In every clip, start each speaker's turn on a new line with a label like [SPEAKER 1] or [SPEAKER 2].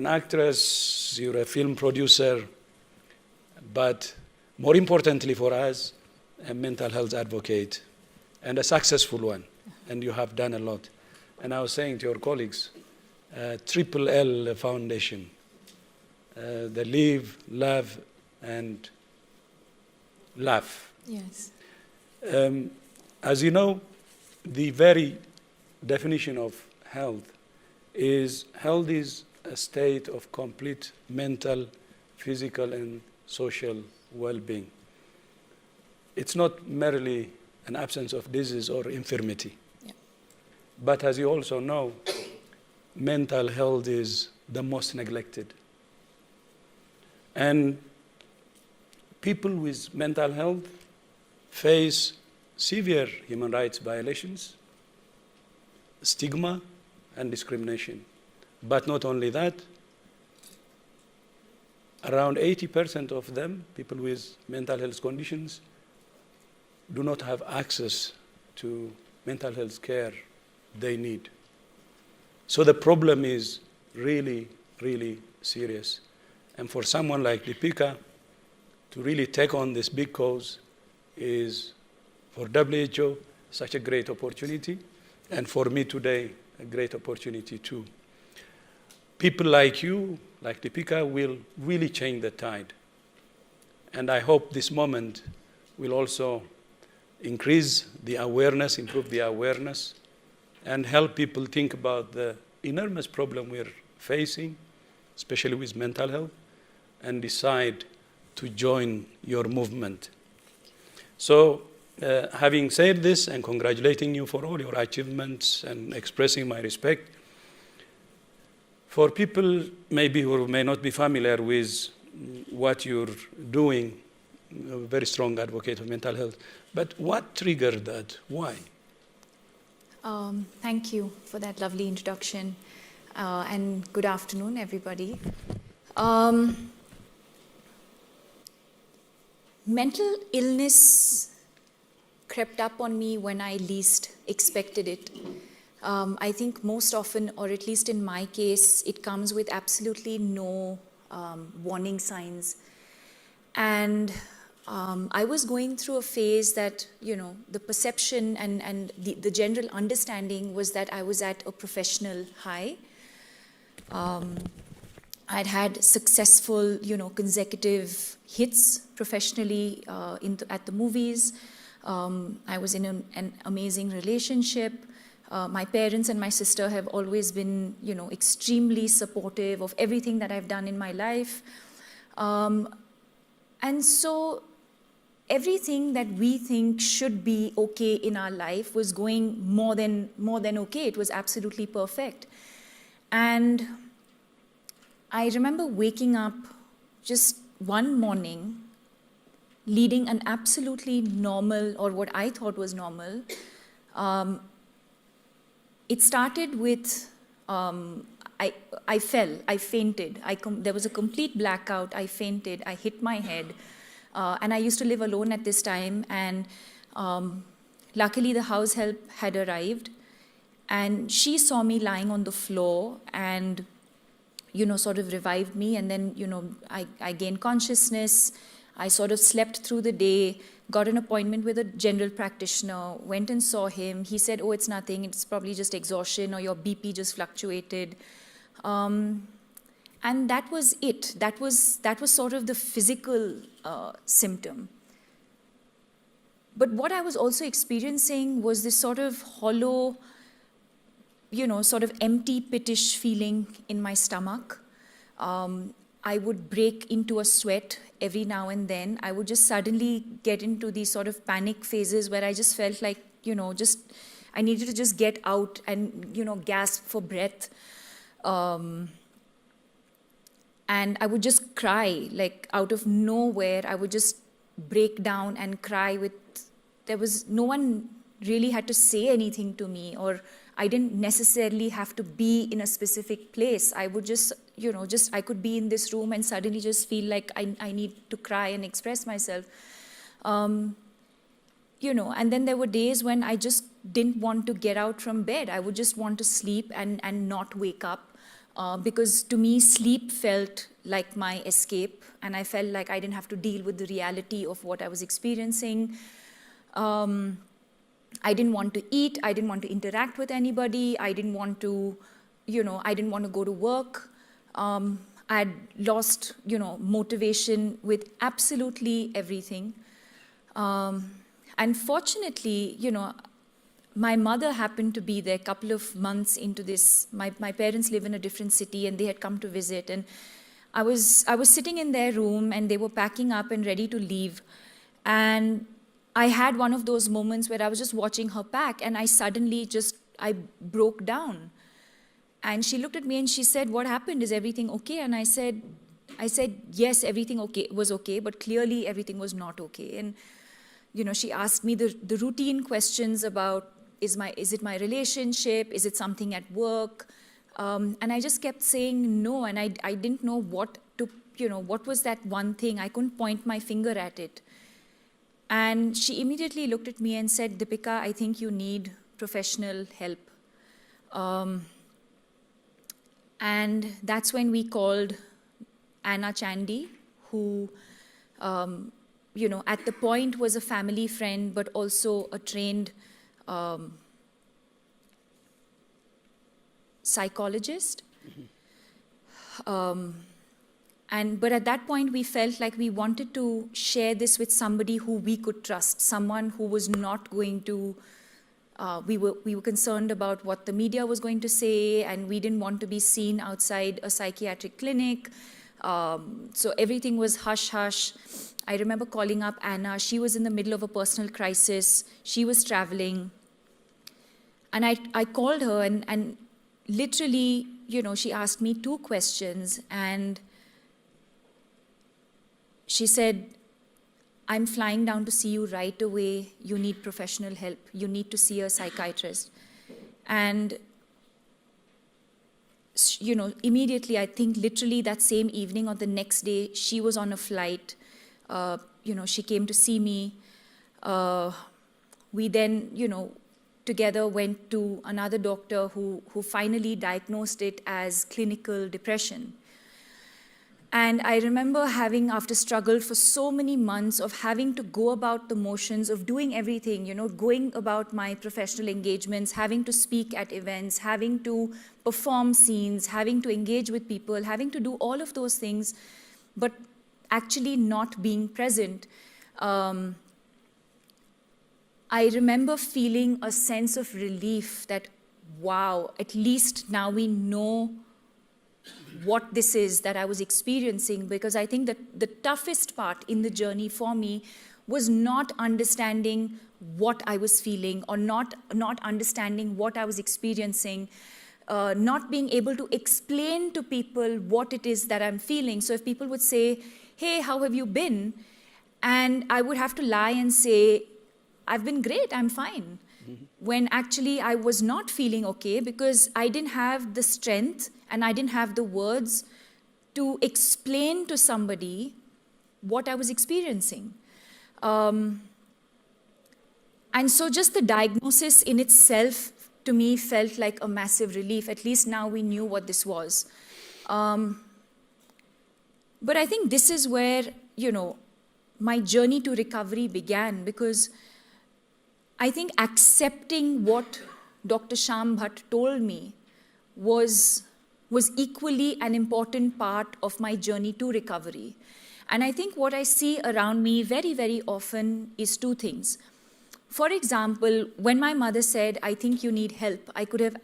[SPEAKER 1] an actress, you're a film producer, but more importantly for us, a mental health advocate and a successful one. And you have done a lot. And I was saying to your colleagues, Triple L Foundation, the Live, Love, and Laugh.
[SPEAKER 2] Yes.
[SPEAKER 1] As you know, the very definition of health is a state of complete mental, physical, and social well-being. It's not merely an absence of disease or infirmity.
[SPEAKER 2] Yeah.
[SPEAKER 1] But as you also know, mental health is the most neglected. And people with mental health face severe human rights violations, stigma, and discrimination. But not only that, around 80% of them, people with mental health conditions, do not have access to mental health care they need. So the problem is really, really serious. And for someone like Deepika to really take on this big cause is, for WHO, such a great opportunity, and for me today, a great opportunity too. People like you, like Deepika, will really change the tide. And I hope this moment will also increase the awareness, improve the awareness, and help people think about the enormous problem we're facing, especially with mental health, and decide to join your movement. So, having said this and congratulating you for all your achievements and expressing my respect, for people maybe who may not be familiar with what you're doing, a very strong advocate of mental health, but what triggered that? Why?
[SPEAKER 2] Thank you for that lovely introduction, and good afternoon, everybody. Mental illness crept up on me when I least expected it. I think most often, or at least in my case, it comes with absolutely no warning signs. And I was going through a phase that, the perception and the general understanding was that I was at a professional high. I'd had successful, consecutive hits professionally at the movies. I was in an amazing relationship. My parents and my sister have always been, extremely supportive of everything that I've done in my life. And so everything that we think should be okay in our life was going more than okay. It was absolutely perfect. And I remember waking up just one morning, leading an absolutely normal, or what I thought was normal. It started with, I fell, I fainted. There was a complete blackout, I fainted, I hit my head. And I used to live alone at this time, and luckily the house help had arrived, and she saw me lying on the floor and, sort of revived me, and then, I gained consciousness. I sort of slept through the day, got an appointment with a general practitioner, went and saw him. He said, oh, it's nothing, it's probably just exhaustion, or your BP just fluctuated. And that was it. That was sort of the physical symptom. But what I was also experiencing was this sort of hollow, sort of empty, pittish feeling in my stomach. I would break into a sweat every now and then. I would just suddenly get into these sort of panic phases where I just felt like, I needed to just get out and, gasp for breath. And I would just cry, like out of nowhere. I would just break down and cry no one really had to say anything to me, or I didn't necessarily have to be in a specific place. I would just, I could be in this room and suddenly just feel like I need to cry and express myself. And then there were days when I just didn't want to get out from bed. I would just want to sleep and not wake up. because to me, sleep felt like my escape, and I felt like I didn't have to deal with the reality of what I was experiencing. I didn't want to eat, I didn't want to interact with anybody, I didn't want to, I didn't want to go to work. I'd lost, motivation with absolutely everything. And fortunately, my mother happened to be there a couple of months into this. My parents live in a different city, and they had come to visit. And I was sitting in their room, and they were packing up and ready to leave. And I had one of those moments where I was just watching her pack, and I suddenly I broke down. And she looked at me and she said, "What happened? Is everything okay?" And I said, yes, everything was okay, but clearly everything was not okay. And, she asked me the routine questions about, is it my relationship? Is it something at work? And I just kept saying no, and I didn't know what was that one thing. I couldn't point my finger at it. And she immediately looked at me and said, "Deepika, I think you need professional help." And that's when we called Anna Chandy, who, at the point was a family friend, but also a trained psychologist. But at that point, we felt like we wanted to share this with somebody who we could trust, someone who was not going to, we were concerned about what the media was going to say, and we didn't want to be seen outside a psychiatric clinic. So everything was hush-hush. I remember calling up Anna. She was in the middle of a personal crisis. She was traveling. And I called her, and literally, she asked me 2 questions, and she said, "I'm flying down to see you right away. You need professional help. You need to see a psychiatrist." And, immediately, I think literally that same evening or the next day, she was on a flight. She came to see me. We then, together went to another doctor who finally diagnosed it as clinical depression. And I remember after struggled for so many months of having to go about the motions of doing everything, going about my professional engagements, having to speak at events, having to perform scenes, having to engage with people, having to do all of those things, but actually not being present. I remember feeling a sense of relief that, wow, at least now we know what this is that I was experiencing, because I think that the toughest part in the journey for me was not understanding what I was feeling, or not understanding what I was experiencing, not being able to explain to people what it is that I'm feeling. So if people would say, "Hey, how have you been?" And I would have to lie and say, "I've been great, I'm fine." When actually I was not feeling okay, because I didn't have the strength and I didn't have the words to explain to somebody what I was experiencing. And so just the diagnosis in itself, to me, felt like a massive relief. At least now we knew what this was. But I think this is where, my journey to recovery began, because I think accepting what Dr. Shyam Bhatt told me was equally an important part of my journey to recovery. And I think what I see around me very, very often is 2 things. For example, when my mother said, "I think you need help," I could have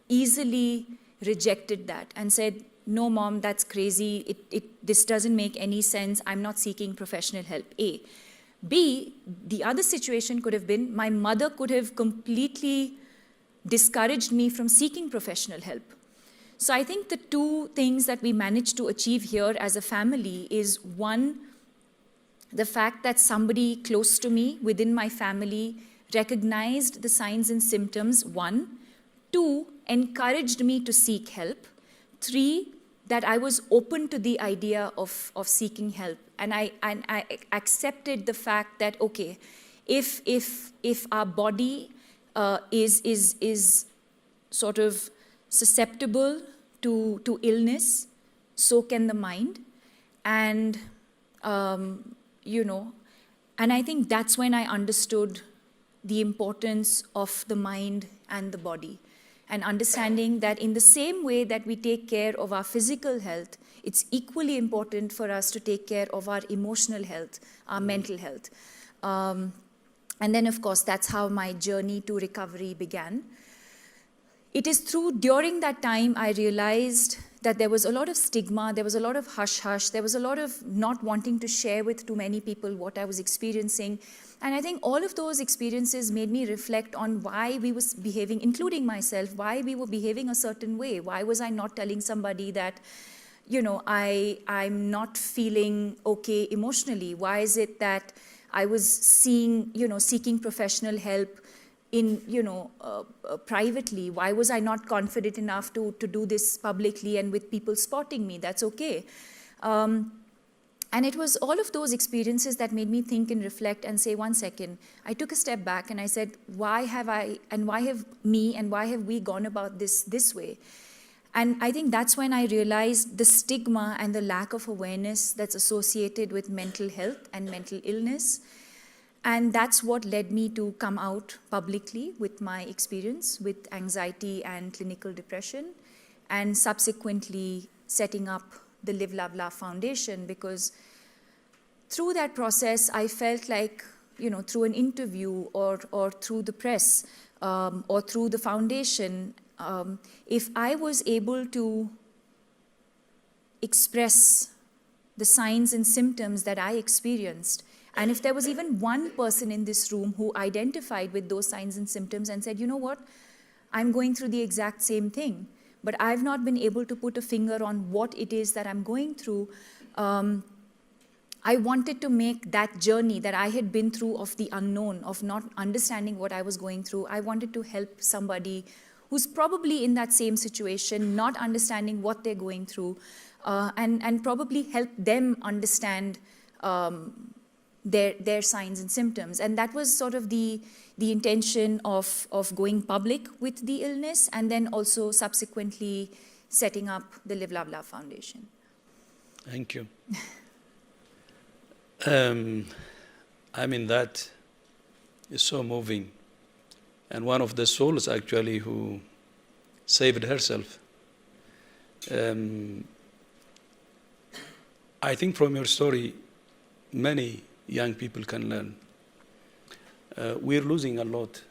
[SPEAKER 2] easily rejected that and said, "No, Mom, that's crazy. This doesn't make any sense. I'm not seeking professional help." A. B, the other situation could have been my mother could have completely discouraged me from seeking professional help. So I think the 2 things that we managed to achieve here as a family is, 1, the fact that somebody close to me within my family recognized the signs and symptoms, 1. 2, encouraged me to seek help. 3, that I was open to the idea of seeking help. And I accepted the fact that, okay, if our body is sort of susceptible to illness, so can the mind. And, you know, and I think that's when I understood the importance of the mind and the body, and understanding that in the same way that we take care of our physical health, it's equally important for us to take care of our emotional health, our mental health. And then, of course, that's how my journey to recovery began. It is during that time, I realized that there was a lot of stigma, there was a lot of hush-hush, there was a lot of not wanting to share with too many people what I was experiencing. And I think all of those experiences made me reflect on why we was behaving, including myself, why we were behaving a certain way. Why was I not telling somebody that, you know, I'm not feeling okay emotionally? Why is it that I was seeking professional help in, privately? Why was I not confident enough to do this publicly and with people spotting me? That's okay. And it was all of those experiences that made me think and reflect and say, one second. I took a step back and I said, why have we gone about this way? And I think that's when I realized the stigma and the lack of awareness that's associated with mental health and mental illness. And that's what led me to come out publicly with my experience with anxiety and clinical depression, and subsequently setting up the Live, Love, Laugh Foundation, because through that process, I felt like, through an interview or through the press or through the foundation, if I was able to express the signs and symptoms that I experienced, and if there was even one person in this room who identified with those signs and symptoms and said, you know what, I'm going through the exact same thing, but I've not been able to put a finger on what it is that I'm going through, I wanted to make that journey that I had been through of the unknown, of not understanding what I was going through, I wanted to help somebody who's probably in that same situation, not understanding what they're going through, and probably help them understand their signs and symptoms. And that was sort of the intention of going public with the illness, and then also subsequently setting up the Live, Love, Laugh Foundation.
[SPEAKER 1] Thank you. That is so moving. And one of the souls actually who saved herself. I think from your story, many young people can learn. We're losing a lot,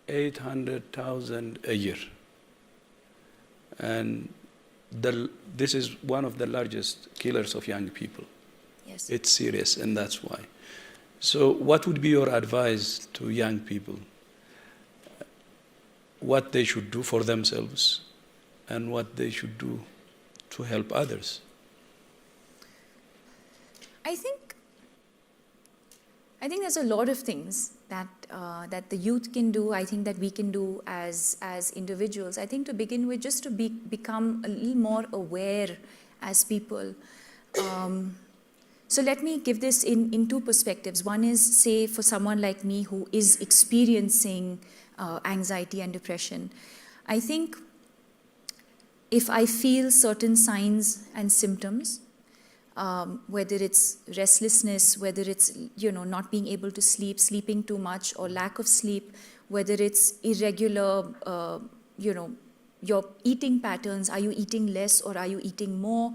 [SPEAKER 1] 800,000 a year. And this is one of the largest killers of young people.
[SPEAKER 2] Yes.
[SPEAKER 1] It's serious, and that's why. So what would be your advice to young people? What they should do for themselves and what they should do to help others?
[SPEAKER 2] I think there's a lot of things that the youth can do. I think that we can do as individuals. I think to begin with, just to become a little more aware as people. So let me give this in two perspectives. One is, say, for someone like me who is experiencing anxiety and depression. I think if I feel certain signs and symptoms, whether it's restlessness, whether it's not being able to sleep, sleeping too much, or lack of sleep, whether it's irregular, your eating patterns, are you eating less or are you eating more?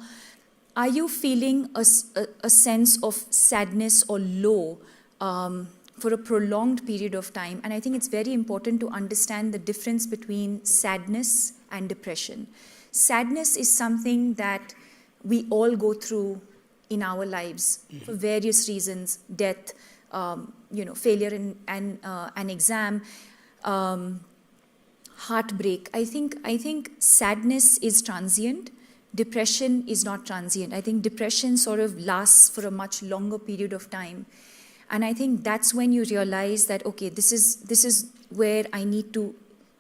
[SPEAKER 2] Are you feeling a sense of sadness or low for a prolonged period of time? And I think it's very important to understand the difference between sadness and depression. Sadness is something that we all go through in our lives for various reasons: death, failure in an exam, heartbreak. I think sadness is transient. Depression is not transient. I think depression sort of lasts for a much longer period of time. And I think that's when you realize that, okay, this is where I need to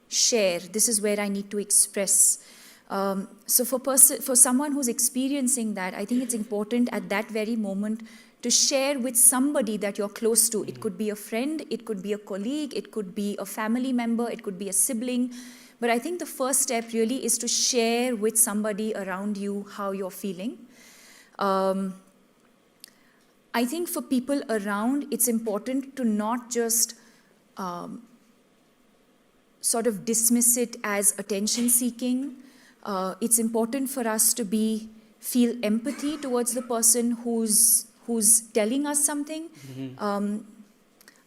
[SPEAKER 2] share, this is where I need to express. So for someone who's experiencing that, I think it's important at that very moment to share with somebody that you're close to. It could be a friend, it could be a colleague, it could be a family member, it could be a sibling. But I think the first step really is to share with somebody around you how you're feeling. I think for people around, it's important to not just sort of dismiss it as attention seeking. It's important for us to feel empathy towards the person who's telling us something.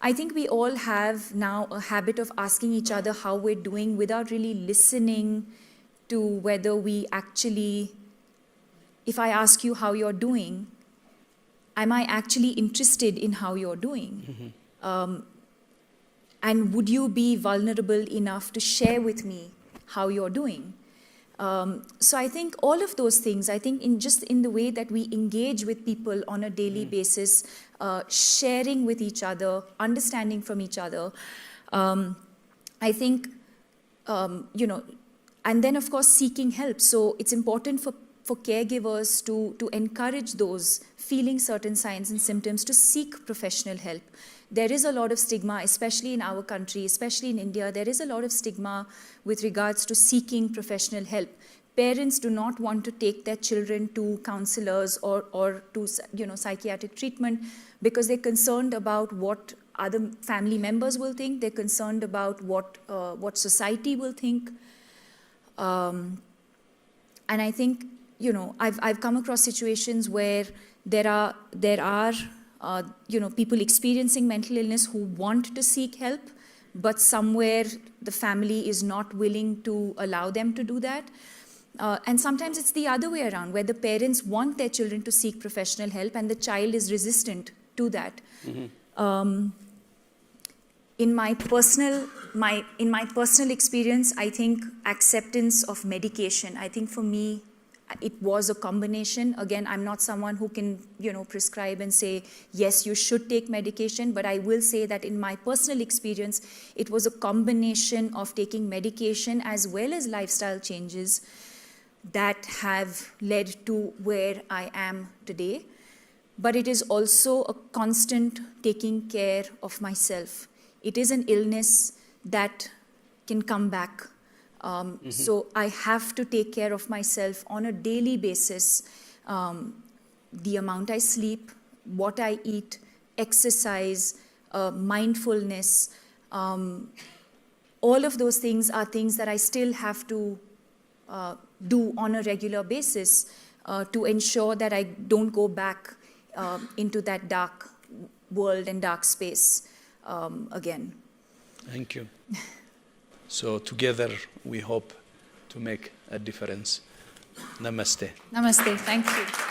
[SPEAKER 2] I think we all have now a habit of asking each other how we're doing without really listening to whether we actually, if I ask you how you're doing, am I actually interested in how you're doing? And would you be vulnerable enough to share with me how you're doing? So I think all of those things, I think in the way that we engage with people on a daily basis, sharing with each other, understanding from each other, I think, and then of course seeking help. So it's important for caregivers to encourage those feeling certain signs and symptoms to seek professional help. There is a lot of stigma, especially in our country, especially in India, there is a lot of stigma with regards to seeking professional help. Parents do not want to take their children to counselors or to psychiatric treatment because they're concerned about what other family members will think. They're concerned about what society will think. And I think, I've come across situations where there are people experiencing mental illness who want to seek help, but somewhere the family is not willing to allow them to do that. And sometimes it's the other way around, where the parents want their children to seek professional help and the child is resistant to that. In my personal experience, I think acceptance of medication, I think for me, it was a combination. Again, I'm not someone who can, prescribe and say, yes, you should take medication, but I will say that in my personal experience, it was a combination of taking medication as well as lifestyle changes that have led to where I am today. But it is also a constant taking care of myself. It is an illness that can come back. So I have to take care of myself on a daily basis. The amount I sleep, what I eat, exercise, mindfulness, all of those things are things that I still have to do on a regular basis to ensure that I don't go back into that dark world and dark space again.
[SPEAKER 1] Thank you. So together we hope to make a difference. Namaste.
[SPEAKER 2] Namaste. Thank you.